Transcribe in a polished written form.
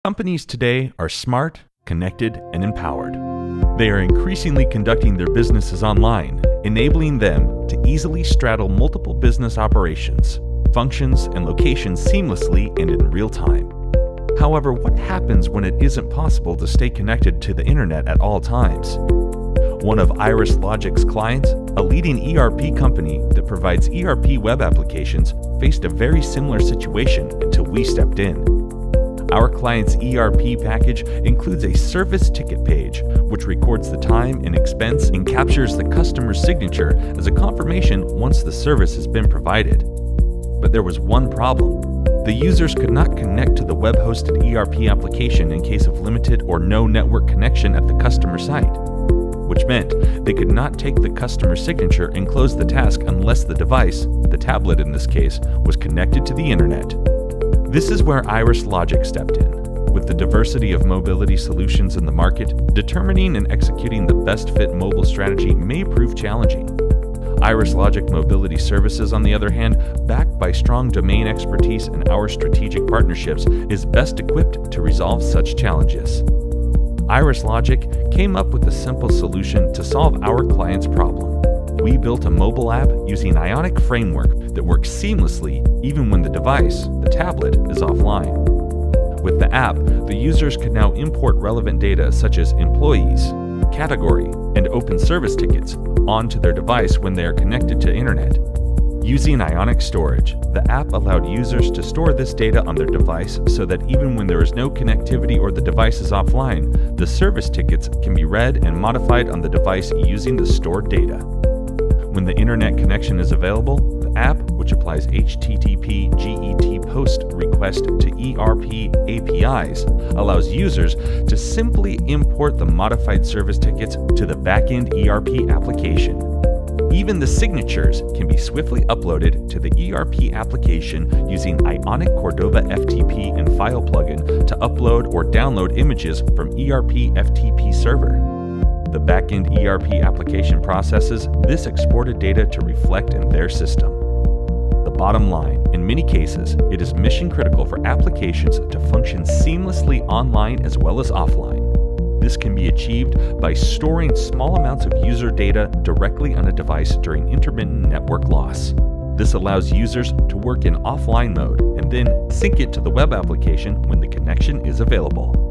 Companies today are smart, connected, and empowered. They are increasingly conducting their businesses online, enabling them to easily straddle multiple business operations, functions, and locations seamlessly and in real time. However, what happens when it isn't possible to stay connected to the internet at all times? One of IrisLogic's clients, a leading ERP company that provides ERP web applications, faced a very similar situation until we stepped in. Our client's ERP package includes a service ticket page, which records the time and expense and captures the customer's signature as a confirmation once the service has been provided. But there was one problem. The users could not connect to the web-hosted ERP application in case of limited or no network connection at the customer site, which meant they could not take the customer signature and close the task unless the device, the tablet in this case, was connected to the internet. This is where IrisLogic stepped in. With the diversity of mobility solutions in the market, determining and executing the best fit mobile strategy may prove challenging. IrisLogic Mobility Services, on the other hand, backed by strong domain expertise and our strategic partnerships, is best equipped to resolve such challenges. IrisLogic came up with a simple solution to solve our client's problem. We built a mobile app using Ionic framework that works seamlessly even when the device, the tablet, is offline. With the app, the users can now import relevant data such as employees, category, and open service tickets onto their device when they are connected to internet. Using Ionic storage, the app allowed users to store this data on their device so that even when there is no connectivity or the device is offline, the service tickets can be read and modified on the device using the stored data. When the internet connection is available, the app, which applies HTTP GET POST request to ERP APIs, allows users to simply import the modified service tickets to the backend ERP application. Even the signatures can be swiftly uploaded to the ERP application using Ionic Cordova FTP and File plugin to upload or download images from ERP FTP server. The backend ERP application processes this exported data to reflect in their system. The bottom line, in many cases, it is mission critical for applications to function seamlessly online as well as offline. This can be achieved by storing small amounts of user data directly on a device during intermittent network loss. This allows users to work in offline mode and then sync it to the web application when the connection is available.